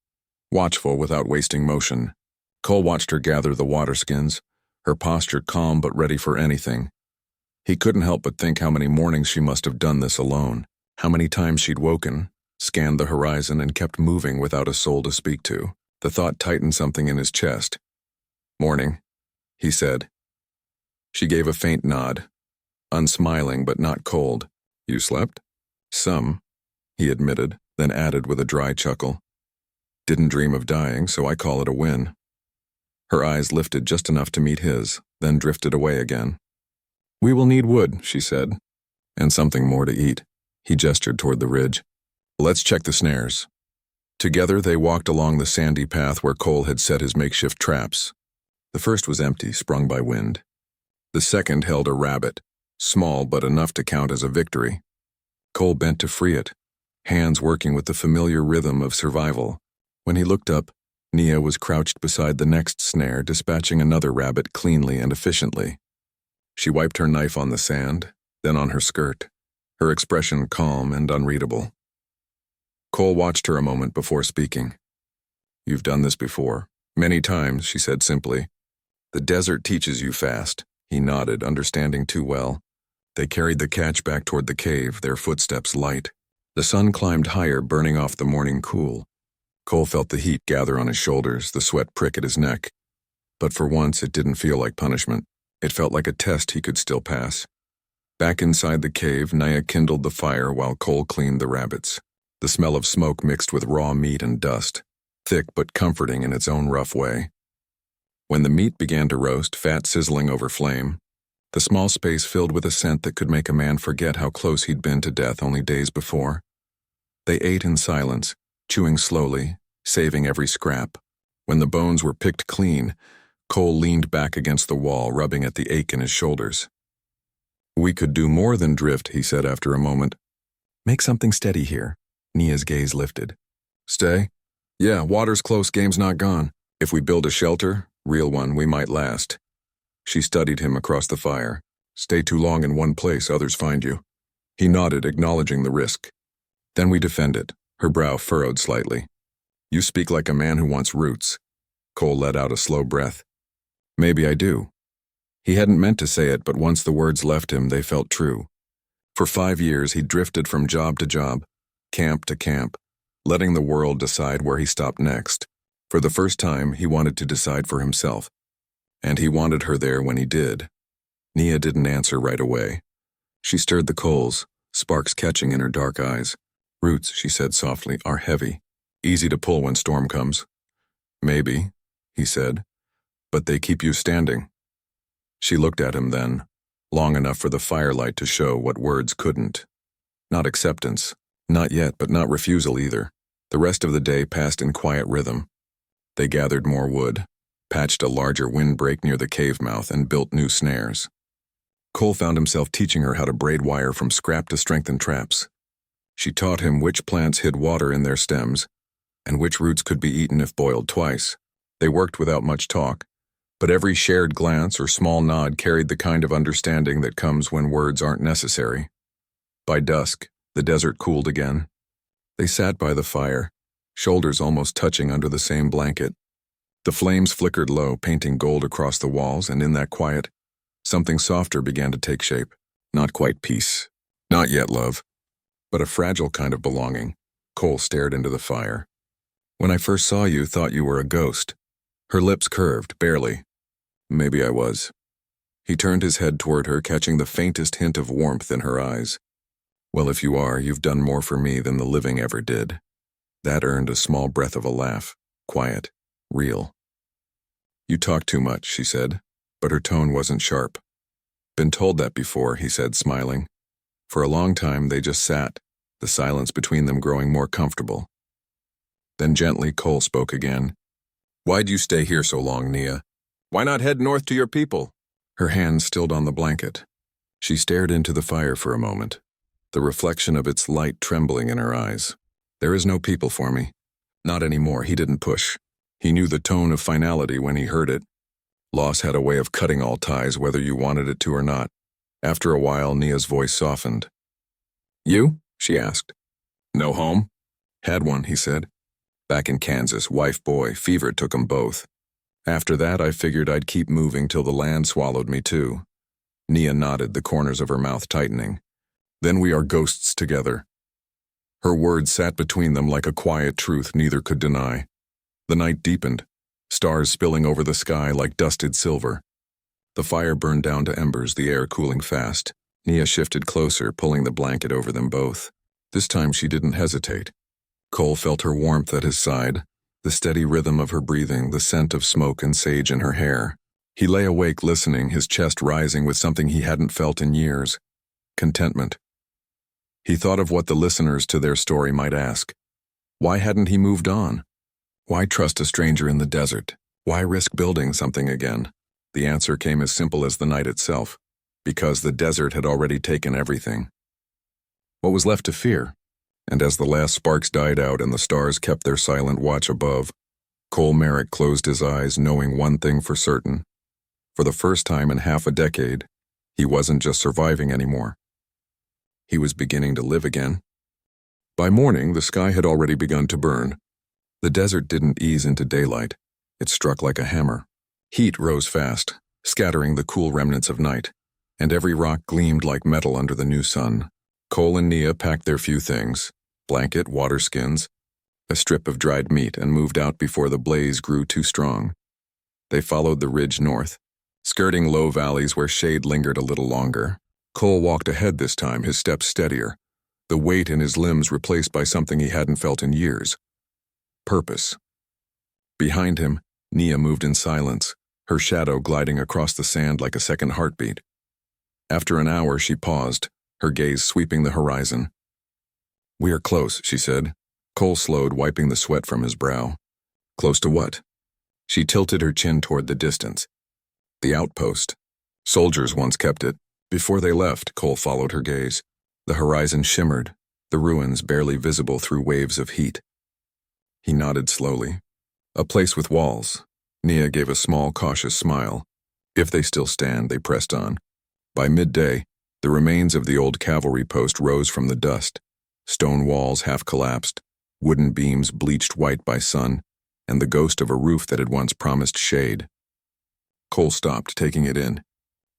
watchful without wasting motion. Cole watched her gather the water skins, her posture calm but ready for anything. He couldn't help but think how many mornings she must have done this alone, how many times she'd woken, scanned the horizon, and kept moving without a soul to speak to. The thought tightened something in his chest. "Morning," he said. She gave a faint nod, unsmiling but not cold. "You slept?" "Some," he admitted, then added with a dry chuckle. "Didn't dream of dying, so I call it a win." Her eyes lifted just enough to meet his, then drifted away again. "We will need wood," she said, "and something more to eat." He gestured toward the ridge. "Let's check the snares." Together they walked along the sandy path where Cole had set his makeshift traps. The first was empty, sprung by wind. The second held a rabbit, small but enough to count as a victory. Cole bent to free it, hands working with the familiar rhythm of survival. When he looked up, Nia was crouched beside the next snare, dispatching another rabbit cleanly and efficiently. She wiped her knife on the sand, then on her skirt, her expression calm and unreadable. Cole watched her a moment before speaking. "You've done this before." "Many times," she said simply. "The desert teaches you fast." He nodded, understanding too well. They carried the catch back toward the cave, their footsteps light. The sun climbed higher, burning off the morning cool. Cole felt the heat gather on his shoulders, the sweat prick at his neck. But for once, it didn't feel like punishment. It felt like a test he could still pass. Back inside the cave, Nia kindled the fire while Cole cleaned the rabbits. The smell of smoke mixed with raw meat and dust, thick but comforting in its own rough way. When the meat began to roast, fat sizzling over flame, the small space filled with a scent that could make a man forget how close he'd been to death only days before. They ate in silence, chewing slowly, saving every scrap. When the bones were picked clean, Cole leaned back against the wall, rubbing at the ache in his shoulders. "We could do more than drift," he said after a moment. "Make something steady here." Nia's gaze lifted. "Stay? Yeah, water's close, game's not gone. If we build a shelter, real one, we might last." She studied him across the fire. "Stay too long in one place, others find you." He nodded, acknowledging the risk. "Then we defend it." Her brow furrowed slightly. "You speak like a man who wants roots." Cole let out a slow breath. "Maybe I do." He hadn't meant to say it, but once the words left him, they felt true. For 5 years, he drifted from job to job, camp to camp, letting the world decide where he stopped next. For the first time, he wanted to decide for himself. And he wanted her there when he did. Nia didn't answer right away. She stirred the coals, sparks catching in her dark eyes. "Roots," she said softly, "are heavy. Easy to pull when storm comes." "Maybe," he said, "but they keep you standing." She looked at him then, long enough for the firelight to show what words couldn't. Not acceptance, not yet, but not refusal either. The rest of the day passed in quiet rhythm. They gathered more wood, patched a larger windbreak near the cave mouth, and built new snares. Cole found himself teaching her how to braid wire from scrap to strengthen traps. She taught him which plants hid water in their stems, and which roots could be eaten if boiled twice. They worked without much talk, but every shared glance or small nod carried the kind of understanding that comes when words aren't necessary. By dusk, the desert cooled again. They sat by the fire, shoulders almost touching under the same blanket. The flames flickered low, painting gold across the walls, and in that quiet, something softer began to take shape. Not quite peace. Not yet love. But a fragile kind of belonging. Cole stared into the fire. "When I first saw you, thought you were a ghost." Her lips curved, barely. "Maybe I was." He turned his head toward her, catching the faintest hint of warmth in her eyes. "Well, if you are, you've done more for me than the living ever did." That earned a small breath of a laugh, quiet, real. "You talk too much," she said, but her tone wasn't sharp. "Been told that before," he said, smiling. For a long time, they just sat, the silence between them growing more comfortable. Then gently, Cole spoke again. "Why'd you stay here so long, Nia? Why not head north to your people?" Her hands stilled on the blanket. She stared into the fire for a moment, the reflection of its light trembling in her eyes. "There is no people for me. Not anymore." He didn't push. He knew the tone of finality when he heard it. Loss had a way of cutting all ties, whether you wanted it to or not. After a while, Nia's voice softened. "You?" she asked. "No home?" Had one, he said. Back in Kansas, wife, boy, fever took 'em both. After that, I figured I'd keep moving till the land swallowed me too. Nia nodded, the corners of her mouth tightening. Then we are ghosts together. Her words sat between them like a quiet truth neither could deny. The night deepened, stars spilling over the sky like dusted silver. The fire burned down to embers, the air cooling fast. Nia shifted closer, pulling the blanket over them both. This time she didn't hesitate. Cole felt her warmth at his side, the steady rhythm of her breathing, the scent of smoke and sage in her hair. He lay awake listening, his chest rising with something he hadn't felt in years. Contentment. He thought of what the listeners to their story might ask. Why hadn't he moved on? Why trust a stranger in the desert? Why risk building something again? The answer came as simple as the night itself. Because the desert had already taken everything. What was left to fear? And as the last sparks died out and the stars kept their silent watch above, Cole Merrick closed his eyes, knowing one thing for certain. For the first time in half a decade, he wasn't just surviving anymore. He was beginning to live again. By morning, the sky had already begun to burn. The desert didn't ease into daylight. It struck like a hammer. Heat rose fast, scattering the cool remnants of night, and every rock gleamed like metal under the new sun. Cole and Nia packed their few things, blanket, water skins, a strip of dried meat, and moved out before the blaze grew too strong. They followed the ridge north, skirting low valleys where shade lingered a little longer. Cole walked ahead this time, his steps steadier, the weight in his limbs replaced by something he hadn't felt in years. Purpose. Behind him, Nia moved in silence, her shadow gliding across the sand like a second heartbeat. After an hour, she paused, her gaze sweeping the horizon. "We are close," she said. Cole slowed, wiping the sweat from his brow. "Close to what?" She tilted her chin toward the distance. "The outpost. Soldiers once kept it. Before they left," Cole followed her gaze. The horizon shimmered, the ruins barely visible through waves of heat. He nodded slowly. "A place with walls." Nia gave a small, cautious smile. If they still stand, they pressed on. By midday, the remains of the old cavalry post rose from the dust. Stone walls half collapsed, wooden beams bleached white by sun, and the ghost of a roof that had once promised shade. Cole stopped, taking it in.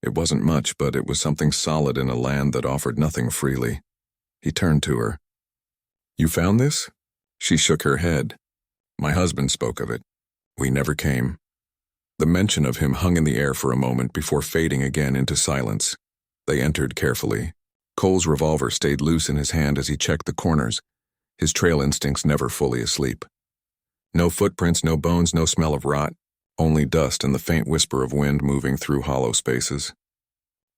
It wasn't much, but it was something solid in a land that offered nothing freely. He turned to her. "You found this?" She shook her head. "My husband spoke of it. We never came." The mention of him hung in the air for a moment before fading again into silence. They entered carefully. Cole's revolver stayed loose in his hand as he checked the corners, his trail instincts never fully asleep. No footprints, no bones, no smell of rot, only dust and the faint whisper of wind moving through hollow spaces.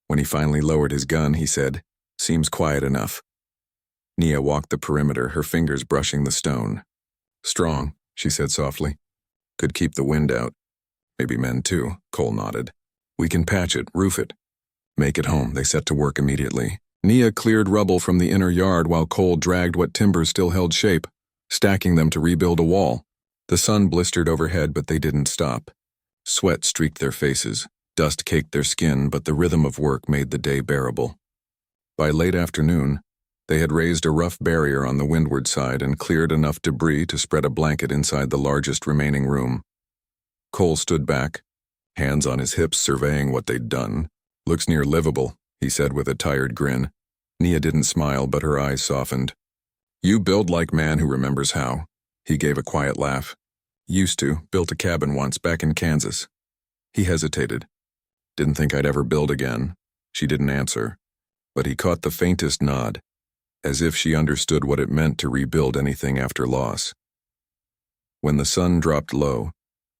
When he finally lowered his gun, he said, "Seems quiet enough." Nia walked the perimeter, her fingers brushing the stone. "Strong," she said softly. "Could keep the wind out. Maybe men too," Cole nodded. "We can patch it, roof it. Make it home." They set to work immediately. Nia cleared rubble from the inner yard while Cole dragged what timbers still held shape, stacking them to rebuild a wall. The sun blistered overhead, but they didn't stop. Sweat streaked their faces, dust caked their skin, but the rhythm of work made the day bearable. By late afternoon, they had raised a rough barrier on the windward side and cleared enough debris to spread a blanket inside the largest remaining room. Cole stood back, hands on his hips surveying what they'd done. "Looks near livable," he said with a tired grin. Nia didn't smile, but her eyes softened. "You build like man who remembers how." He gave a quiet laugh. "Used to, built a cabin once back in Kansas." He hesitated. "Didn't think I'd ever build again." She didn't answer, but he caught the faintest nod, as if she understood what it meant to rebuild anything after loss. When the sun dropped low,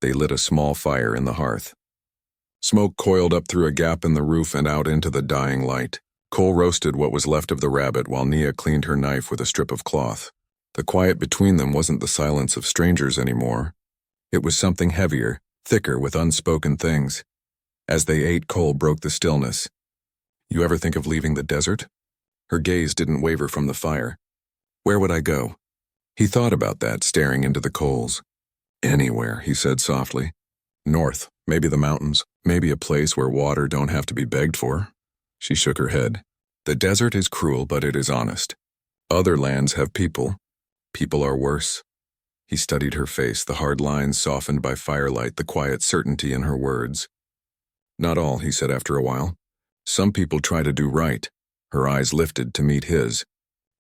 they lit a small fire in the hearth. Smoke coiled up through a gap in the roof and out into the dying light. Cole roasted what was left of the rabbit while Nia cleaned her knife with a strip of cloth. The quiet between them wasn't the silence of strangers anymore. It was something heavier, thicker with unspoken things. As they ate, Cole broke the stillness. "You ever think of leaving the desert?" Her gaze didn't waver from the fire. "Where would I go?" He thought about that, staring into the coals. "Anywhere," he said softly. "North, maybe the mountains, maybe a place where water don't have to be begged for." She shook her head. "The desert is cruel, but it is honest. Other lands have people. People are worse. He studied her face, the hard lines softened by firelight, the quiet certainty in her words. Not all, he said after a while. Some people try to do right. Her eyes lifted to meet his.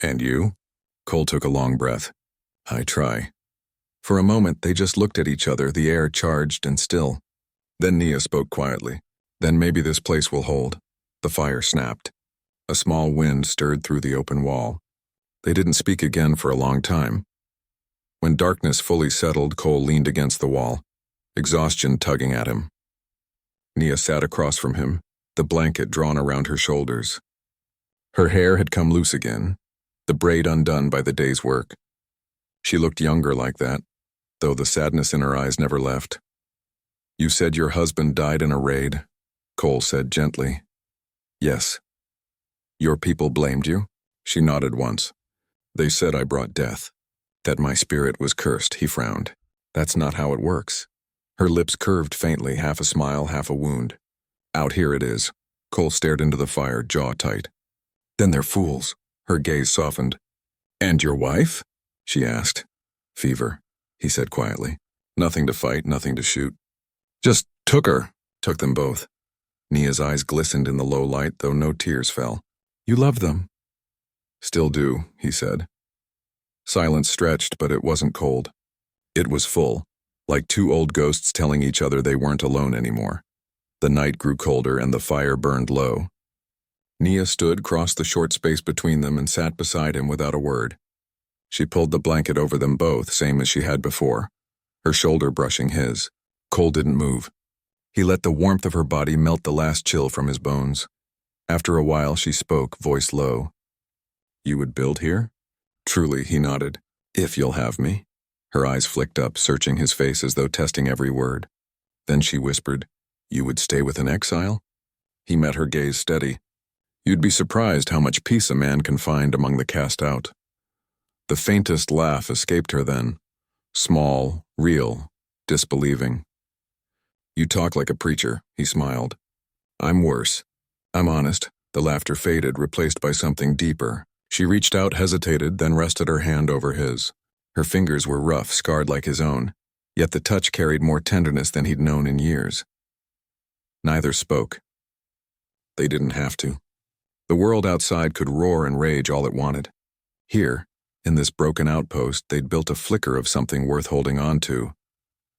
And you? Cole took a long breath. I try. For a moment, they just looked at each other, the air charged and still. Then Nia spoke quietly. Then maybe this place will hold. The fire snapped. A small wind stirred through the open wall. They didn't speak again for a long time. When darkness fully settled, Cole leaned against the wall, exhaustion tugging at him. Nia sat across from him, the blanket drawn around her shoulders. Her hair had come loose again, the braid undone by the day's work. She looked younger like that, though the sadness in her eyes never left. You said your husband died in a raid, Cole said gently. Yes. Your people blamed you? She nodded once. They said I brought death. That my spirit was cursed, he frowned. That's not how it works. Her lips curved faintly, half a smile, half a wound. Out here it is. Cole stared into the fire, jaw tight. Then they're fools. Her gaze softened. And your wife? She asked. Fever, he said quietly. Nothing to fight, nothing to shoot. Just took her. Took them both. Nia's eyes glistened in the low light, though no tears fell. You love them. Still do, he said. Silence stretched, but it wasn't cold. It was full, like two old ghosts telling each other they weren't alone anymore. The night grew colder and the fire burned low. Nia stood across the short space between them and sat beside him without a word. She pulled the blanket over them both, same as she had before, her shoulder brushing his. Cole didn't move. He let the warmth of her body melt the last chill from his bones. After a while, she spoke, voice low. You would build here? Truly, he nodded. If you'll have me. Her eyes flicked up, searching his face as though testing every word. Then she whispered, You would stay with an exile? He met her gaze steady. You'd be surprised how much peace a man can find among the cast out. The faintest laugh escaped her then. Small, real, disbelieving. You talk like a preacher, he smiled. I'm worse. I'm honest. The laughter faded, replaced by something deeper. She reached out, hesitated, then rested her hand over his. Her fingers were rough, scarred like his own, yet the touch carried more tenderness than he'd known in years. Neither spoke. They didn't have to. The world outside could roar and rage all it wanted. Here, in this broken outpost, they'd built a flicker of something worth holding on to.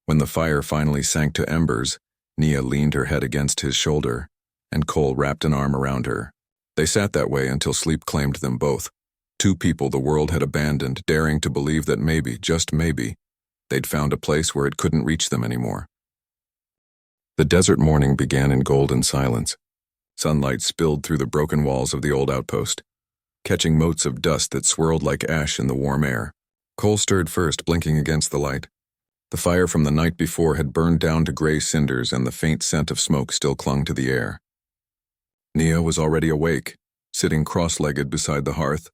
When the fire finally sank to embers, Nia leaned her head against his shoulder, and Cole wrapped an arm around her. They sat that way until sleep claimed them both. Two people the world had abandoned, daring to believe that maybe, just maybe, they'd found a place where it couldn't reach them anymore. The desert morning began in golden silence. Sunlight spilled through the broken walls of the old outpost, catching motes of dust that swirled like ash in the warm air. Cole stirred first, blinking against the light. The fire from the night before had burned down to gray cinders, and the faint scent of smoke still clung to the air. Nia was already awake, sitting cross-legged beside the hearth,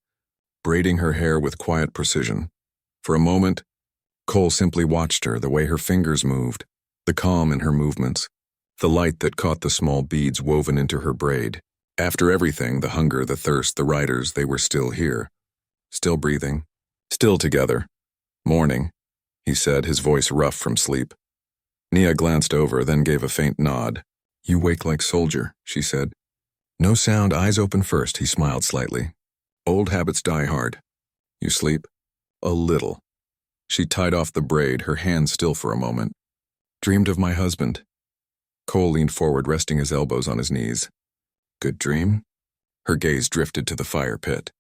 braiding her hair with quiet precision. For a moment, Cole simply watched her, the way her fingers moved, the calm in her movements, the light that caught the small beads woven into her braid. After everything, the hunger, the thirst, the riders, they were still here. Still breathing. Still together. Morning, he said, his voice rough from sleep. Nia glanced over, then gave a faint nod. You wake like soldier, she said. No sound, eyes open first, he smiled slightly. Old habits die hard. You sleep? A little. She tied off the braid, her hand still for a moment. Dreamed of my husband. Cole leaned forward, resting his elbows on his knees. Good dream? Her gaze drifted to the fire pit.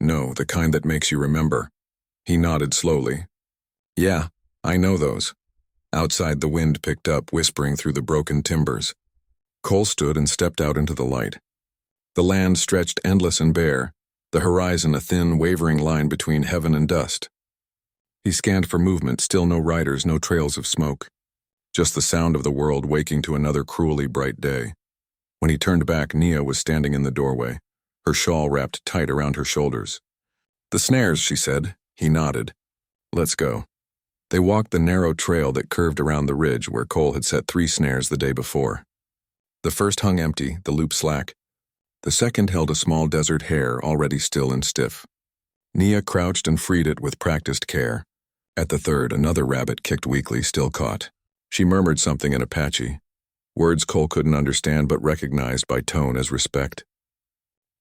No, the kind that makes you remember. He nodded slowly. Yeah, I know those. Outside the wind picked up, whispering through the broken timbers. Cole stood and stepped out into the light. The land stretched endless and bare, the horizon a thin, wavering line between heaven and dust. He scanned for movement, still no riders, no trails of smoke. Just the sound of the world waking to another cruelly bright day. When he turned back, Nia was standing in the doorway, her shawl wrapped tight around her shoulders. The snares, she said. He nodded. Let's go. They walked the narrow trail that curved around the ridge where Cole had set 3 snares the day before. The first hung empty, the loop slack. The second held a small desert hare already still and stiff. Nia crouched and freed it with practiced care. At the third, another rabbit kicked weakly, still caught. She murmured something in Apache, words Cole couldn't understand but recognized by tone as respect.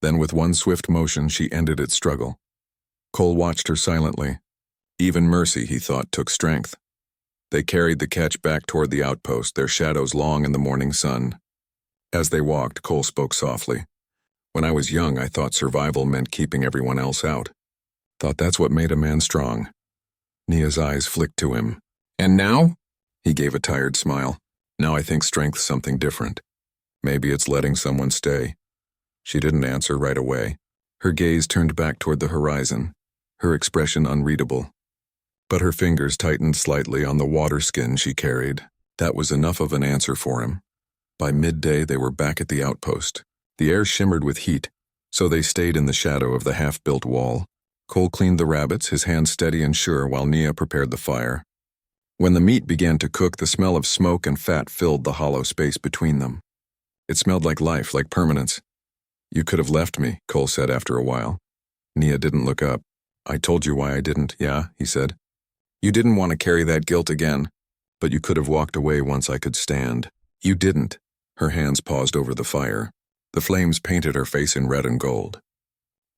Then with one swift motion, she ended its struggle. Cole watched her silently. Even mercy, he thought, took strength. They carried the catch back toward the outpost, their shadows long in the morning sun. As they walked, Cole spoke softly. When I was young, I thought survival meant keeping everyone else out. Thought that's what made a man strong. Nia's eyes flicked to him. And now? He gave a tired smile. Now I think strength's something different. Maybe it's letting someone stay. She didn't answer right away. Her gaze turned back toward the horizon, her expression unreadable. But her fingers tightened slightly on the water skin she carried. That was enough of an answer for him. By midday, they were back at the outpost. The air shimmered with heat, so they stayed in the shadow of the half-built wall. Cole cleaned the rabbits, his hands steady and sure, while Nia prepared the fire. When the meat began to cook, the smell of smoke and fat filled the hollow space between them. It smelled like life, like permanence. You could have left me, Cole said after a while. Nia didn't look up. I told you why I didn't, yeah, he said. You didn't want to carry that guilt again, but you could have walked away once I could stand. You didn't. Her hands paused over the fire. The flames painted her face in red and gold.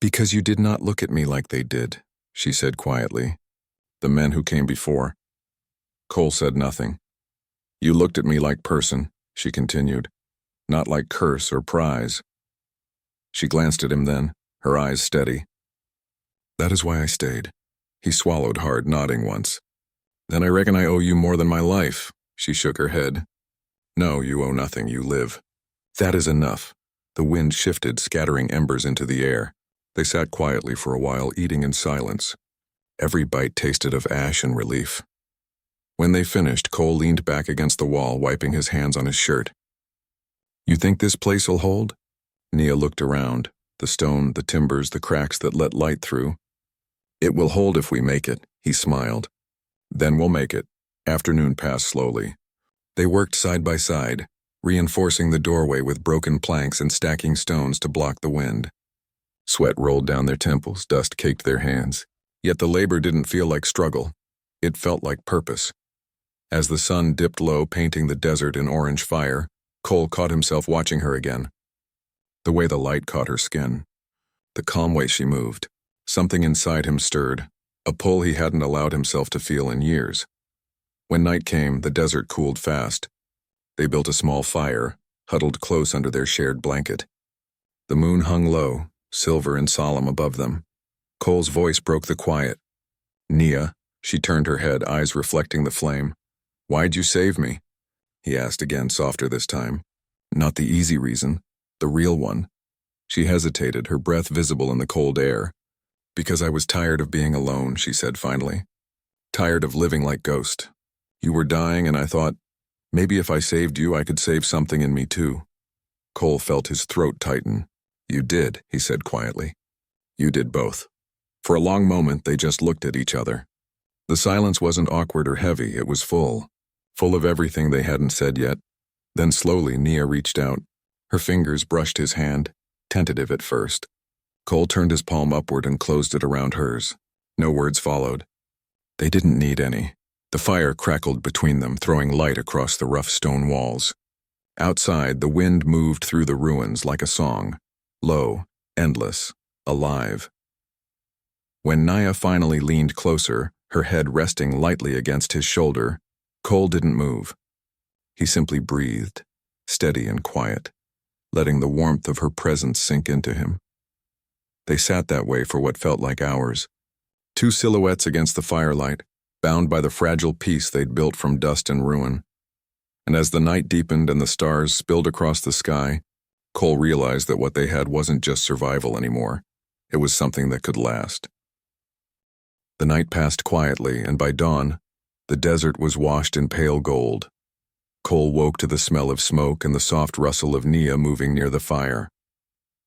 Because you did not look at me like they did, she said quietly. The men who came before. Cole said nothing. You looked at me like person, she continued, not like curse or prize. She glanced at him then, her eyes steady. That is why I stayed. He swallowed hard, nodding once. Then I reckon I owe you more than my life, she shook her head. No, you owe nothing, you live. That is enough. The wind shifted, scattering embers into the air. They sat quietly for a while, eating in silence. Every bite tasted of ash and relief. When they finished, Cole leaned back against the wall, wiping his hands on his shirt. You think this place'll hold? Nia looked around, the stone, the timbers, the cracks that let light through. It will hold if we make it, he smiled. Then we'll make it. Afternoon passed slowly. They worked side by side, reinforcing the doorway with broken planks and stacking stones to block the wind. Sweat rolled down their temples, dust caked their hands. Yet the labor didn't feel like struggle. It felt like purpose. As the sun dipped low, painting the desert in orange fire, Cole caught himself watching her again. The way the light caught her skin. The calm way she moved. Something inside him stirred, a pull he hadn't allowed himself to feel in years. When night came, the desert cooled fast. They built a small fire, huddled close under their shared blanket. The moon hung low, silver and solemn above them. Cole's voice broke the quiet. Nia, she turned her head, eyes reflecting the flame. Why'd you save me? He asked again, softer this time. Not the easy reason, the real one. She hesitated, her breath visible in the cold air. Because I was tired of being alone, she said finally. Tired of living like ghost. You were dying and I thought, maybe if I saved you, I could save something in me too. Cole felt his throat tighten. You did, he said quietly. You did both. For a long moment, they just looked at each other. The silence wasn't awkward or heavy, it was full. Full of everything they hadn't said yet. Then slowly, Nia reached out. Her fingers brushed his hand, tentative at first. Cole turned his palm upward and closed it around hers. No words followed. They didn't need any. The fire crackled between them, throwing light across the rough stone walls. Outside, the wind moved through the ruins like a song. Low, endless, alive. When Nia finally leaned closer, her head resting lightly against his shoulder, Cole didn't move. He simply breathed, steady and quiet, letting the warmth of her presence sink into him. They sat that way for what felt like hours. Two silhouettes against the firelight, bound by the fragile peace they'd built from dust and ruin. And as the night deepened and the stars spilled across the sky, Cole realized that what they had wasn't just survival anymore. It was something that could last. The night passed quietly, and by dawn, the desert was washed in pale gold. Cole woke to the smell of smoke and the soft rustle of Nia moving near the fire.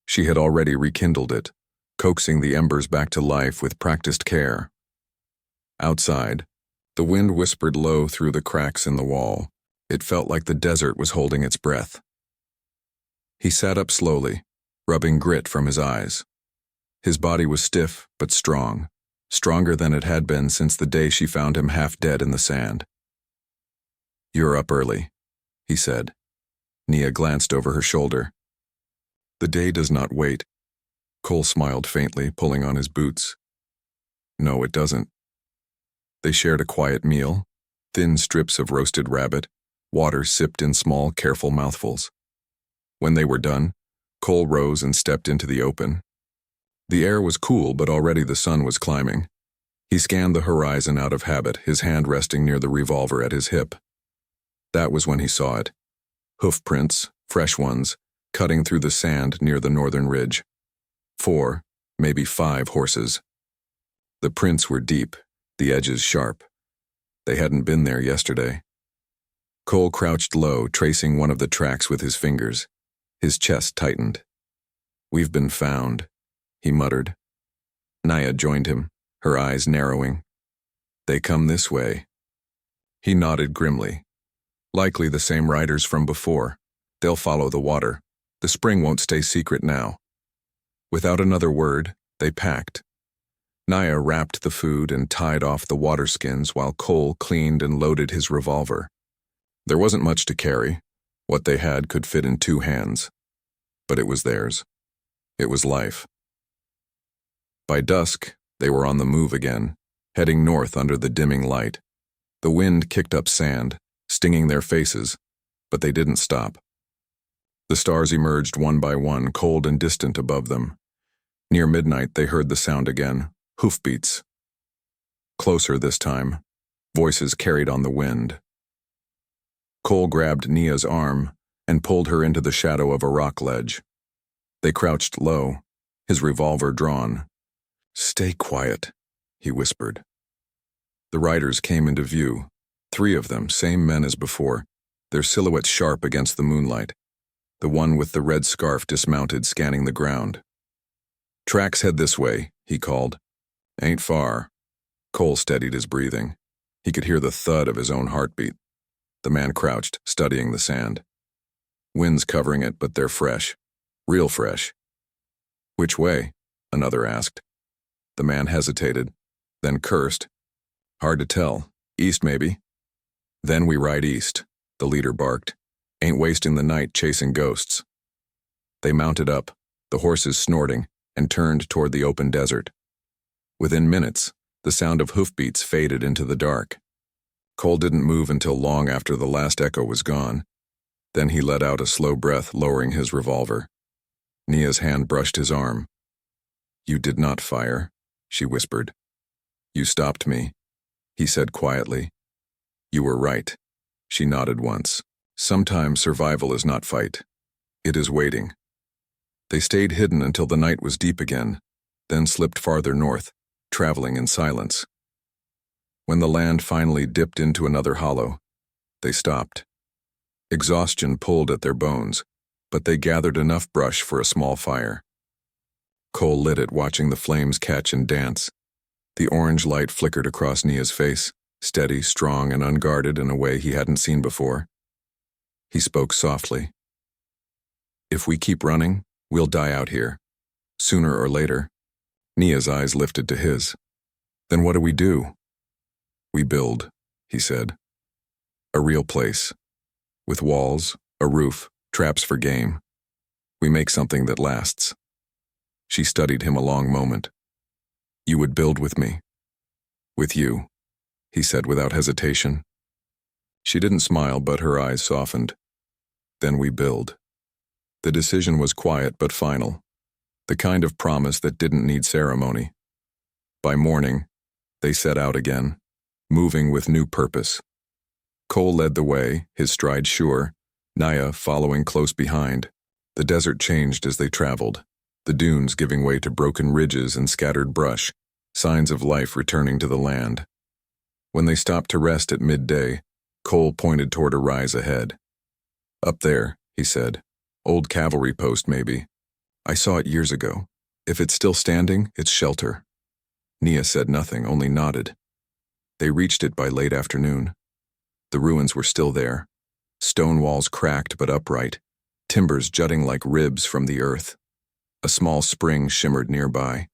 She had already rekindled it, coaxing the embers back to life with practiced care. Outside, the wind whispered low through the cracks in the wall. It felt like the desert was holding its breath. He sat up slowly, rubbing grit from his eyes. His body was stiff but strong, stronger than it had been since the day she found him half dead in the sand. "You're up early," he said. Nia glanced over her shoulder. "The day does not wait." Cole smiled faintly, pulling on his boots. "No, it doesn't." They shared a quiet meal, thin strips of roasted rabbit, water sipped in small, careful mouthfuls. When they were done, Cole rose and stepped into the open. The air was cool, but already the sun was climbing. He scanned the horizon out of habit, his hand resting near the revolver at his hip. That was when he saw it. Hoof prints, fresh ones, cutting through the sand near the northern ridge. 4, maybe 5 horses. The prints were deep, the edges sharp. They hadn't been there yesterday. Cole crouched low, tracing one of the tracks with his fingers. His chest tightened. "We've been found," he muttered. Nia joined him, her eyes narrowing. "They come this way." He nodded grimly. "Likely the same riders from before. They'll follow the water. The spring won't stay secret now." Without another word, they packed. Nia wrapped the food and tied off the water skins while Cole cleaned and loaded his revolver. There wasn't much to carry. What they had could fit in 2 hands. But it was theirs. It was life. By dusk, they were on the move again, heading north under the dimming light. The wind kicked up sand, stinging their faces, but they didn't stop. The stars emerged one by one, cold and distant above them. Near midnight, they heard the sound again, hoofbeats. Closer this time, voices carried on the wind. Cole grabbed Nia's arm and pulled her into the shadow of a rock ledge. They crouched low, his revolver drawn. "Stay quiet," he whispered. The riders came into view, 3 of them, same men as before, their silhouettes sharp against the moonlight. The one with the red scarf dismounted, scanning the ground. "Tracks head this way," he called. "Ain't far." Cole steadied his breathing. He could hear the thud of his own heartbeat. The man crouched, studying the sand. "Wind's covering it, but they're fresh. Real fresh." "Which way?" another asked. The man hesitated, then cursed. "Hard to tell. East, maybe." "Then we ride east," the leader barked. "Ain't wasting the night chasing ghosts." They mounted up, the horses snorting, and turned toward the open desert. Within minutes, the sound of hoofbeats faded into the dark. Cole didn't move until long after the last echo was gone. Then he let out a slow breath, lowering his revolver. Nia's hand brushed his arm. "You did not fire," she whispered. "You stopped me," he said quietly. "You were right." She nodded once. "Sometimes survival is not fight. It is waiting." They stayed hidden until the night was deep again, then slipped farther north, traveling in silence. When the land finally dipped into another hollow, they stopped. Exhaustion pulled at their bones, but they gathered enough brush for a small fire. Cole lit it, watching the flames catch and dance. The orange light flickered across Nia's face, steady, strong, and unguarded in a way he hadn't seen before. He spoke softly. "If we keep running, we'll die out here. Sooner or later." Nia's eyes lifted to his. "Then what do we do?" "We build," he said. "A real place. With walls, a roof, traps for game. We make something that lasts." She studied him a long moment. "You would build with me?" "With you," he said without hesitation. She didn't smile, but her eyes softened. "Then we build." The decision was quiet but final, the kind of promise that didn't need ceremony. By morning, they set out again, moving with new purpose. Cole led the way, his stride sure, Nia following close behind. The desert changed as they traveled, the dunes giving way to broken ridges and scattered brush, signs of life returning to the land. When they stopped to rest at midday, Cole pointed toward a rise ahead. "Up there," he said. "Old cavalry post, maybe. I saw it years ago. If it's still standing, it's shelter." Nia said nothing, only nodded. They reached it by late afternoon. The ruins were still there, stone walls cracked but upright, timbers jutting like ribs from the earth. A small spring shimmered nearby,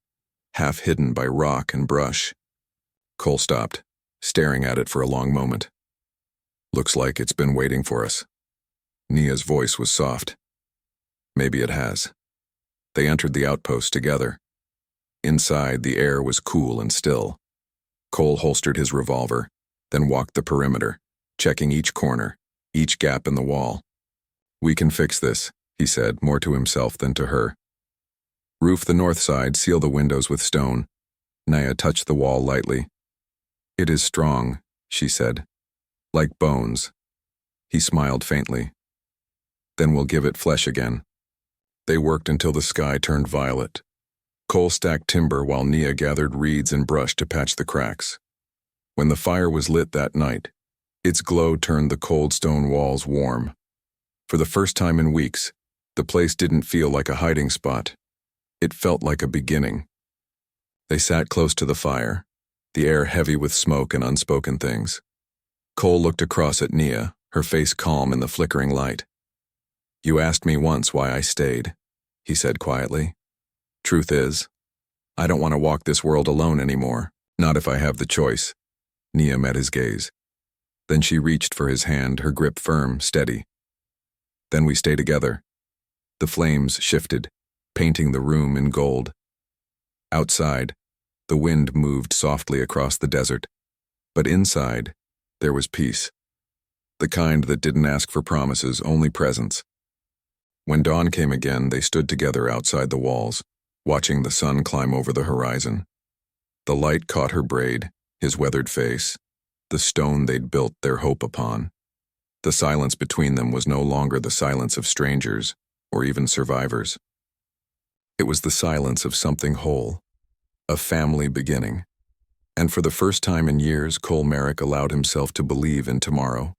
half hidden by rock and brush. Cole stopped, staring at it for a long moment. Looks like it's been waiting for us. Nia's voice was soft. Maybe it has. They entered the outpost together. Inside, the air was cool and still. Cole holstered his revolver, then walked the perimeter, checking each corner, each gap in the wall. "We can fix this," he said, more to himself than to her. "Roof the north side, seal the windows with stone." Nia touched the wall lightly. "It is strong," she said. "Like bones." He smiled faintly. "Then we'll give it flesh again." They worked until the sky turned violet. Cole stacked timber while Nia gathered reeds and brush to patch the cracks. When the fire was lit that night, its glow turned the cold stone walls warm. For the first time in weeks, the place didn't feel like a hiding spot. It felt like a beginning. They sat close to the fire, the air heavy with smoke and unspoken things. Cole looked across at Nia, her face calm in the flickering light. "You asked me once why I stayed," he said quietly. "Truth is, I don't want to walk this world alone anymore, not if I have the choice." Nia met his gaze. Then she reached for his hand, her grip firm, steady. "Then we stay together." The flames shifted, painting the room in gold. Outside, the wind moved softly across the desert, but inside, there was peace. The kind that didn't ask for promises, only presence. When dawn came again, they stood together outside the walls, watching the sun climb over the horizon. The light caught her braid, his weathered face, the stone they'd built their hope upon. The silence between them was no longer the silence of strangers, or even survivors. It was the silence of something whole, a family beginning. And for the first time in years, Cole Merrick allowed himself to believe in tomorrow.